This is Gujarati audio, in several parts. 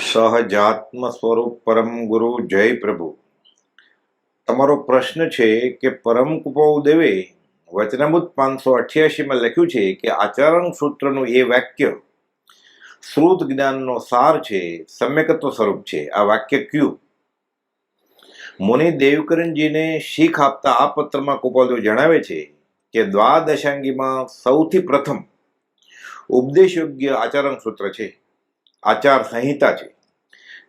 સહજાત્મ સ્વરૂપ પરમ ગુરુ જય પ્રભુ. તમારો પ્રશ્ન છે કે પરમ કુપાદેવે વચનામૃત 588માં લખ્યું છે કે આચરણ સૂત્રનું એ વાક્ય શ્રુત જ્ઞાનનો સાર છે, સમ્યકત્વ સ્વરૂપ છે. આ વાક્ય કયું? મુનિ દેવકરણજીને શીખ આપતા આ પત્રમાં કુપાદેવ જણાવે છે કે દ્વાદશાંગીમાં સૌથી પ્રથમ ઉપદેશ યોગ્ય આચરણ સૂત્ર છે, આચાર સંહિતા છે.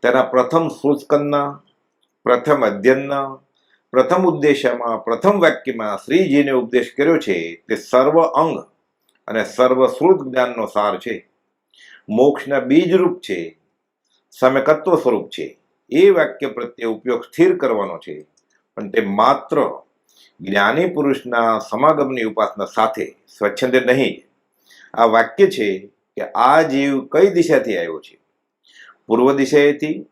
તેના પ્રથમ શ્રુતસ્કંદના પ્રથમ અધ્યયનના પ્રથમ ઉદ્દેશમાં પ્રથમ વાક્યમાં શ્રીજીને ઉપદેશ કર્યો છે તે સર્વ અંગ અને સર્વ શ્રુત જ્ઞાનનો સાર છે, મોક્ષના બીજરૂપ છે, સમ્યકત્વ સ્વરૂપ છે. એ વાક્ય પ્રત્યે ઉપયોગ સ્થિર કરવાનો છે, પણ તે માત્ર જ્ઞાની પુરુષના સમાગમની ઉપાસના સાથે સ્વચ્છંદે નહીં. આ વાક્ય છે કે આ જીવ કઈ દિશાથી આવ્યો છે? પૂર્વ દિશાએથી,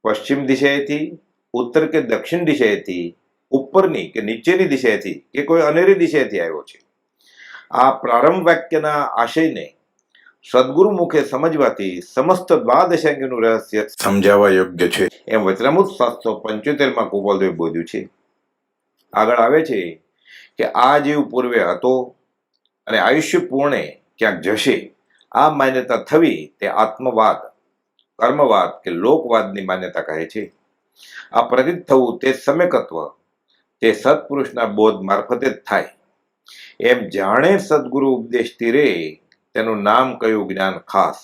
પશ્ચિમ દિશાએથી, ઉત્તર કે દક્ષિણ દિશાએથી, ઉપરની કે નીચેની દિશાએથી કે કોઈ અનેરી દિશાએથી આવ્યો છે? આ પ્રારંભ વાક્યના આશયને સદગુરુ મુખે સમજવાથી સમસ્ત દ્વાદશાંગીનું રહસ્ય સમજાવવા યોગ્ય છે, એમ વચનામૃત 775માં કુપાલદેવે બોલ્યું છે. આગળ આવે છે કે આ જીવ પૂર્વે હતો અને આયુષ્ય પૂર્ણે ક્યાંક જશે. આ માન્યતા થવી તે આત્મવાદ, કર્મવાદ કે લોકવાદની માન્યતા કહે છે. આ પ્રતીત થવું તે સમ્યકત્વ, તે સત્પુરુષના બોધ મારફતે જ થાય. એમ જાણે સદગુરુ ઉપદેશ તીરે તેનું નામ કયું જ્ઞાન ખાસ.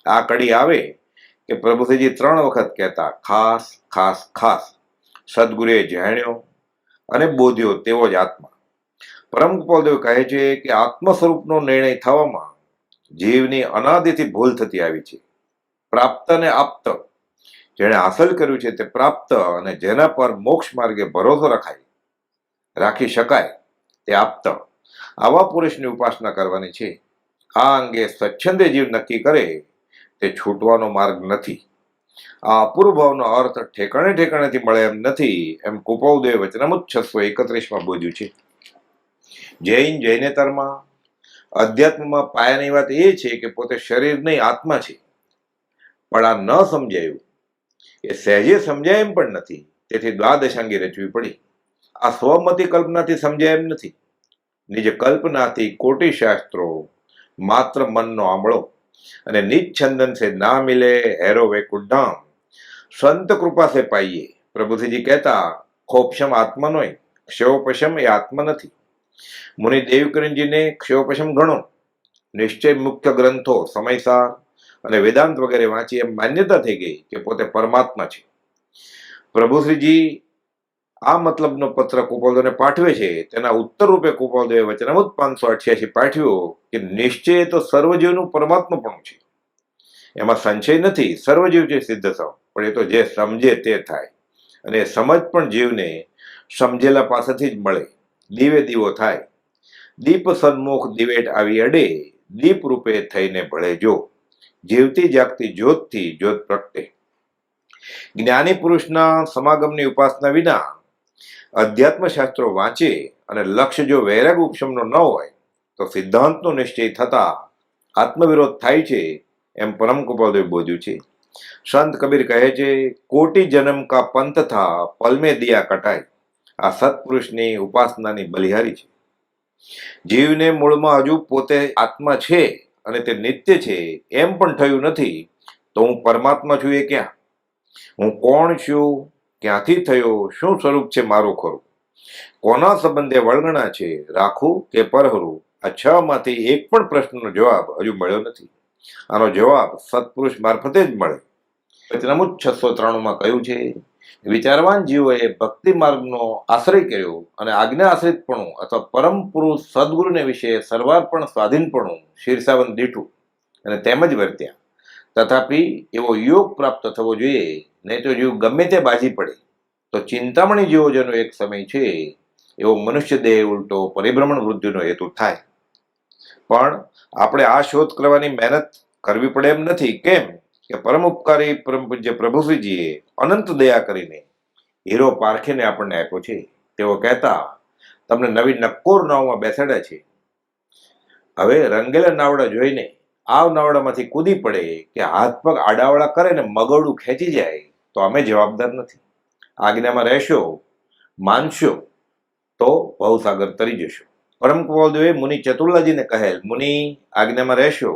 આ કડી આવે કે પ્રભુજી 3 વખત કહેતા ખાસ ખાસ ખાસ. સદગુરુએ જાણ્યો અને બોધ્યો તેવો જ આત્મા. પરમ કુપાલદેવ કહે છે કે આત્મ સ્વરૂપનો નિર્ણય થવામાં જીવની અનાદિથી ભૂલ થતી આવી છે. પ્રાપ્ત અને આપ્ત, જેણે હાંસલ કર્યું છે તે પ્રાપ્ત, અને જેના પર મોક્ષ માર્ગે ભરોસો રાખી શકાય તે આપ્ત. આવા પુરુષની ઉપાસના કરવાની છે. આ અંગે સ્વચ્છંદે જીવ નક્કી કરે તે છૂટવાનો માર્ગ નથી. આ અપૂર્વ ભાવનો અર્થ ઠેકાણેથી મળે એમ નથી, એમ કુપાલદેવે વચનામૃત 631માં બોલ્યું છે. જૈનેતરમાં અધ્યાત્મમાં પાયાની વાત એ છે કે પોતે શરીર નહીં, આત્મા છે. પણ આ ન સમજાયું, એ સહેજે સમજાય એમ પણ નથી. તેથી દ્વાદશાંગી રચવી પડી. આ સ્વમતી કલ્પનાથી સમજાય એમ નથી. નિજ કલ્પનાથી કોટી શાસ્ત્રો માત્ર મનનો આંબળો, અને નિજ છંદન સે ના મિલે હેરો વૈકુંઠધામ, સંત કૃપા સે પાઈએ. પ્રભુજી કહેતા ખોપશમ આત્માનોય, ક્ષયોપશમ એ આત્મા નથી. મુનિ દેવકરણજીને ક્ષયોપશમ ગણો. નિશ્ચય મુખ્ય ગ્રંથો સમયસાર અને વેદાંત વગેરે વાંચી એમ માન્યતા થઈ ગઈ કે પોતે પરમાત્મા છે. પ્રભુશ્રીજી આ મતલબનો પત્ર કુપાલદેવને પાઠવે છે. તેના ઉત્તર રૂપે કુપાલદેવે વચનામૃત 588 પાઠવ્યો કે નિશ્ચય તો સર્વજીવનું પરમાત્માપણું છે, એમાં સંશય નથી. સર્વજીવ છે સિદ્ધ સૌ, પણ એ તો જે સમજે તે થાય, અને સમજ પણ જીવને સમજેલા પાસેથી જ મળે. દીવે દીવો થાય, દીપ સન્મુખ દિવેટ આવી અડે, દીપ રૂપે થઈને ભળે જો. જીવતી જાગતી જ્યોતથી જ્યોત પ્રગટે. જ્ઞાની પુરુષના સમાગમની ઉપાસના વિના અધ્યાત્મ શાસ્ત્રો વાંચે અને લક્ષ્ય જો વૈરાગ ઉપશમનો ન હોય તો સિદ્ધાંતનો નિશ્ચય થતા આત્મવિરોધ થાય છે, એમ પરમ કુપાલદેવે બોલ્યું છે. સંત કબીર કહે છે, કોટી જન્મ કા પંથ થા પલમે દિયા કટાય. આ સત્પુરુષની ઉપાસનાની બલિહારી છે. જીવને મૂળમાં હજુ પોતે આત્મા છે અને તે નિત્ય છે એમ પણ થયું નથી, તો હું પરમાત્મા છું એ ક્યાં? હું કોણ છું? ક્યાંથી થયો? શું સ્વરૂપ છે મારું ખરું? કોના સંબંધે વળગણા છે? રાખું કે પરહરું? આ 6 માંથી એક પણ પ્રશ્નનો જવાબ હજુ મળ્યો નથી. આનો જવાબ સત્પુરુષ મારફતે જ મળે. વચનામૃત 693માં કહ્યું છે, વિચારવાન જીવોએ ભક્તિ માર્ગનો આશ્રય કર્યો અને આજ્ઞા આશ્રિતપણું અથવા પરમ પુરુષ સદગુરુને વિશે સર્વાર્પણ સ્વાધીનપણું શીર્ષાવન દીઠું અને તેમજ વર્ત્યા. તથાપિ એવો યોગ પ્રાપ્ત થવો જોઈએ, નહીં તો જીવ ગમે તે બાજી પડે. તો ચિંતામણી જેવો જેનો એક સમય છે, એવો મનુષ્ય દેહ ઉલટો પરિભ્રમણ વૃદ્ધિનો હેતુ થાય. પણ આપણે આ શોધ કરવાની મહેનત કરવી પડે એમ નથી. કેમ કે પરમ ઉપકારી પરમ પૂજ્ય પ્રભુશ્રીજીએ અનંત દયા કરીને હીરો પારખીને આપણને આપ્યો છે. તેઓ કહેતા, તમને નવી નક્કોર નાવમાં બેસાડ્યા છે. હવે રંગેલા નાવડા જોઈને આવ નવડામાંથી કૂદી પડે કે હાથ પગ આડાવડા કરે ને મગરડું ખેંચી જાય તો અમે જવાબદાર નથી. આજ્ઞામાં રહેશો, માનશો તો ભવસાગર તરી જશો. પરમ કૃપાળુદેવે મુનિ ચતુર્લાજીને કહેલ, મુનિ આજ્ઞામાં રહેશો,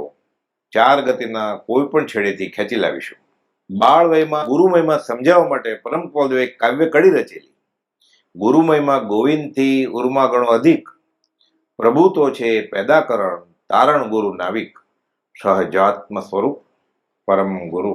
4 ગતિના કોઈ પણ છેડેથી ખેંચી લાવીશું. બાળ વયમાં ગુરુમયમાં સમજાવવા માટે પરમ કૃપાળુદેવે એક કાવ્ય કડી રચેલી. ગુરુમયમાં ગોવિંદથી ઉર્મા ગણો અધિક, પ્રભુ તો છે પેદાકરણ, તારણ ગુરુ નાવિક, સહજાત્મ સ્વરૂપ પરમ ગુરુ.